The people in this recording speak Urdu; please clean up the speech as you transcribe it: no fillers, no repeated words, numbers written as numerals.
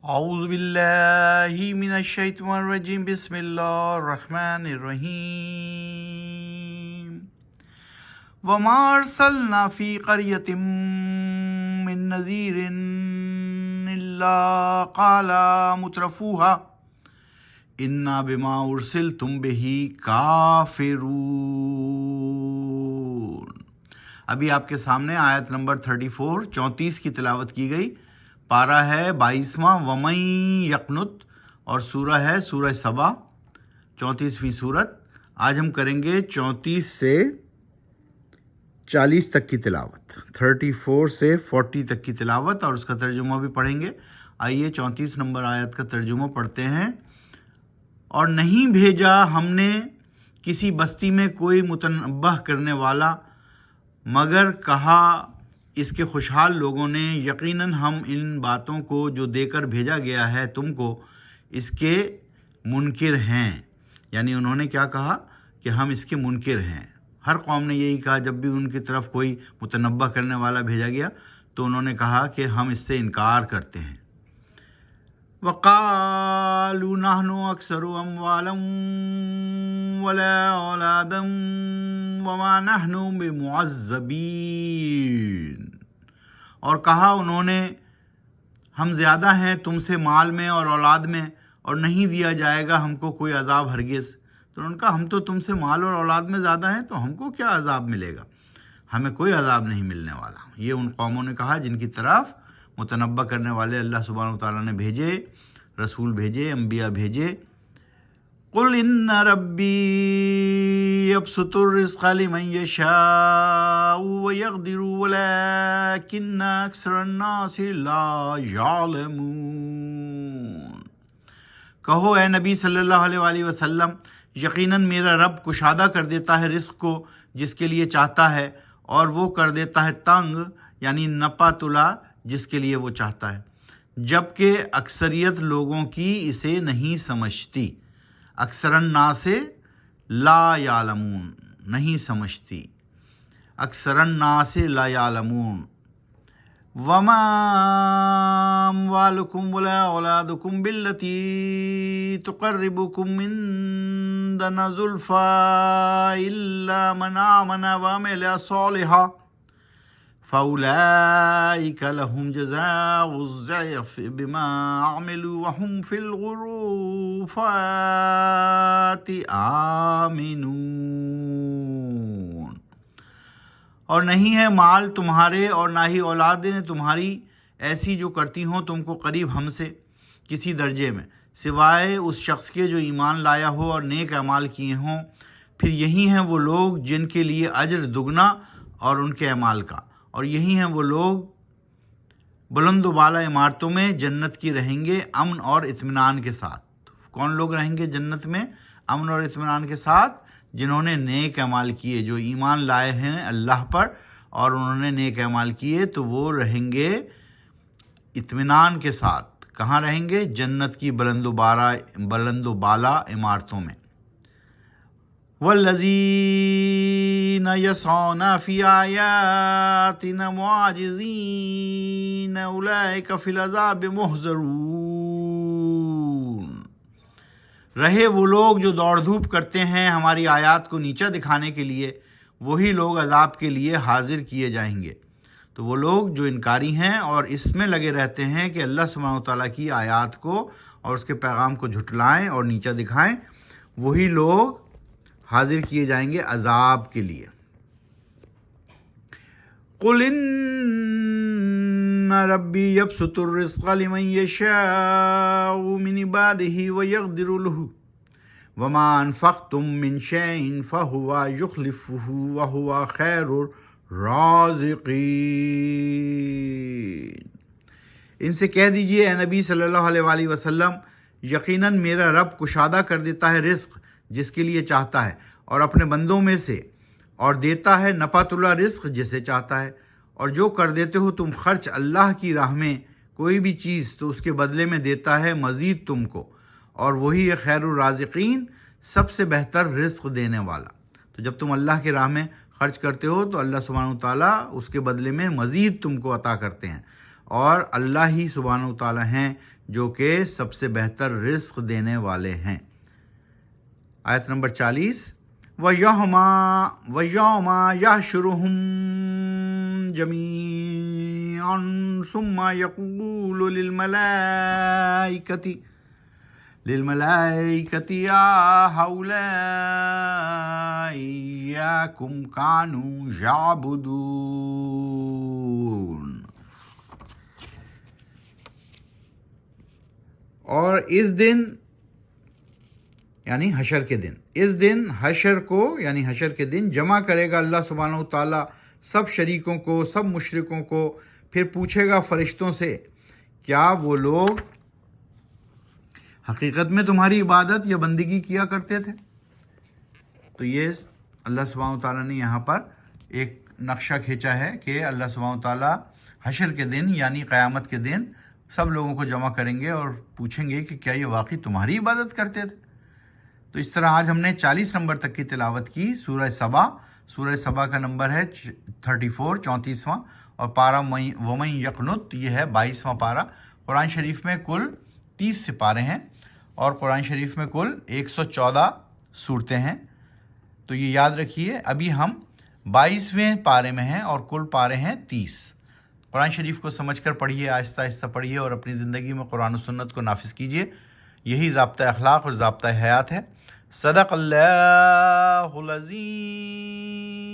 اعوذ باللہ من الشیطان الرجیم بسم اللہ الرحمن الرحیم وما ارسلنا فی قریۃ من نذیر الا قال مترفوها انا بما ارسلتم بہ کافرون۔ ابھی آپ کے سامنے آیت نمبر 34 کی تلاوت کی گئی۔ پارہ ہے 22واں وَمَن یقنت اور سورہ ہے سورہ سبا 34ویں سورت۔ آج ہم کریں گے 34 سے 40 تک کی تلاوت، 34 سے 40 تک کی تلاوت اور اس کا ترجمہ بھی پڑھیں گے۔ آئیے 34 نمبر آیت کا ترجمہ پڑھتے ہیں۔ اور نہیں بھیجا ہم نے کسی بستی میں کوئی متنبہ کرنے والا، مگر کہا اس کے خوشحال لوگوں نے یقیناً ہم ان باتوں کو جو دے کر بھیجا گیا ہے تم کو اس کے منکر ہیں۔ یعنی انہوں نے کیا کہا کہ ہم اس کے منکر ہیں۔ ہر قوم نے یہی کہا جب بھی ان کی طرف کوئی متنبہ کرنے والا بھیجا گیا تو انہوں نے کہا کہ ہم اس سے انکار کرتے ہیں۔ وَقَالُوا نَحْنُ أَكْثَرُ أَمْوَالًا وَلَا أَوْلَادًا وَمَا نَحْنُ بِمُعَذَّبِينَ۔ اور کہا انہوں نے ہم زیادہ ہیں تم سے مال میں اور اولاد میں، اور نہیں دیا جائے گا ہم کو کوئی عذاب ہرگز۔ تو انہوں نے کہا ہم تو تم سے مال اور اولاد میں زیادہ ہیں تو ہم کو کیا عذاب ملے گا، ہمیں کوئی عذاب نہیں ملنے والا۔ یہ ان قوموں نے کہا جن کی طرف متنبہ کرنے والے اللہ سبحانہ وتعالیٰ نے بھیجے، رسول بھیجے، انبیاء بھیجے۔ قل ان ربی یبسط الرزق لمن یشاء ویقدر ولکن اکثر الناس لا یعلمون۔ کہو اے نبی صلی اللہ علیہ وآلہ وسلم، یقیناً میرا رب کشادہ کر دیتا ہے رزق کو جس کے لیے چاہتا ہے، اور وہ کر دیتا ہے تنگ یعنی نپا تلا جس کے لیے وہ چاہتا ہے، جبکہ اکثریت لوگوں کی اسے نہیں سمجھتی۔ اکثر الناس لا یعلمون، نہیں سمجھتی۔ اکثر الناس لا یعلمون۔ وما اموالکم ولا اولادکم باللتی تقربکم عندنا زلفی الا من آمن وعمل صالحا فَأُولَئِكَ لَهُمْ جَزَاءُ الضِّعْفِ بِمَا عَمِلُوا وَهُمْ فِي الْغُرُفَاتِ آمِنُونَ۔ اور نہیں ہے مال تمہارے اور نہ ہی اولادیں تمہاری ایسی جو کرتی ہوں تم کو قریب ہم سے کسی درجے میں، سوائے اس شخص کے جو ایمان لایا ہو اور نیک اعمال کیے ہوں، پھر یہی ہیں وہ لوگ جن کے لیے اجر دگنا اور ان کے اعمال کا، اور یہی ہیں وہ لوگ بلند و بالا عمارتوں میں جنت کی رہیں گے امن اور اطمینان کے ساتھ۔ کون لوگ رہیں گے جنت میں امن اور اطمینان کے ساتھ؟ جنہوں نے نیک اعمال کیے، جو ایمان لائے ہیں اللہ پر اور انہوں نے نیک اعمال کیے، تو وہ رہیں گے اطمینان کے ساتھ۔ کہاں رہیں گے؟ جنت کی بلند و بالا عمارتوں میں۔ وَالَّذِينَ يَسْعَوْنَ فِي آيَاتِنَا مُعَاجِزِينَ أُولَئِكَ فِي الْعَذَابِ مُحْضَرُونَ۔ رہے وہ لوگ جو دوڑ دھوپ کرتے ہیں ہماری آیات کو نیچا دکھانے کے لیے، وہی لوگ عذاب کے لیے حاضر کیے جائیں گے۔ تو وہ لوگ جو انکاری ہیں اور اس میں لگے رہتے ہیں کہ اللہ سبحانہ وتعالیٰ کی آیات کو اور اس کے پیغام کو جھٹلائیں اور نیچا دکھائیں، وہی لوگ حاضر کیے جائیں گے عذاب کے لیے۔ قُلْ إِنَّ رَبِّي يَبْسُطُ الرِّزْقَ لِمَن يَشَاءُ مِنْ عِبَادِهِ وَيَقْدِرُ لَهُ وَمَا أَنفَقْتُم مِّن شَيْءٍ فَهُوَ يُخْلِفُهُ وَهُوَ خَيْرُ الرَّازِقِينَ۔ ان سے کہہ دیجئے اے نبی صلی اللہ علیہ وآلہ وسلم، یقیناً میرا رب کشادہ کر دیتا ہے رزق جس کے لیے چاہتا ہے اور اپنے بندوں میں سے، اور دیتا ہے نپا تلا رزق جسے چاہتا ہے، اور جو کر دیتے ہو تم خرچ اللہ کی راہ میں کوئی بھی چیز تو اس کے بدلے میں دیتا ہے مزید تم کو، اور وہی ہے خیر الرازقین، سب سے بہتر رزق دینے والا۔ تو جب تم اللہ کی راہ میں خرچ کرتے ہو تو اللہ سبحانہ وتعالیٰ اس کے بدلے میں مزید تم کو عطا کرتے ہیں، اور اللہ ہی سبحانہ و تعالیٰ ہیں جو کہ سب سے بہتر رزق دینے والے ہیں۔ آیت نمبر 40، وَيَوْمَ يَحْشُرُهُمْ جَمِيعًا ثُمَّ يَقُولُ لِلْمَلَائِكَةِ يَا هَؤُلَاءِ إِيَّاكُمْ كَانُوا يَعْبُدُونَ۔ اور اس دن یعنی حشر کے دن، اس دن حشر کو یعنی حشر کے دن جمع کرے گا اللہ سبحانہ و تعالیٰ سب شریکوں کو، سب مشرکوں کو، پھر پوچھے گا فرشتوں سے کیا وہ لوگ حقیقت میں تمہاری عبادت یا بندگی کیا کرتے تھے؟ تو یہ اللہ سبحانہ و تعالیٰ نے یہاں پر ایک نقشہ کھینچا ہے کہ اللہ سبحانہ و تعالیٰ حشر کے دن یعنی قیامت کے دن سب لوگوں کو جمع کریں گے اور پوچھیں گے کہ کیا یہ واقعی تمہاری عبادت کرتے تھے؟ تو اس طرح آج ہم نے 40 نمبر تک کی تلاوت کی سورہ سبا۔ سورہ سبا کا نمبر ہے 34 34واں، اور پارہ وَمَن یقنت یہ ہے 22واں پارہ۔ قرآن شریف میں کل 30 سپارے ہیں اور قرآن شریف میں کل 114 صورتیں ہیں، تو یہ یاد رکھیے۔ ابھی ہم 22ویں پارے میں ہیں اور کل پارے ہیں 30۔ قرآن شریف کو سمجھ کر پڑھیے، آہستہ آہستہ پڑھیے اور اپنی زندگی میں قرآن و سنت کو نافذ کیجیے، یہی ضابطۂ اخلاق اور ضابطۂ حیات ہے۔ صدق اللہ العظیم۔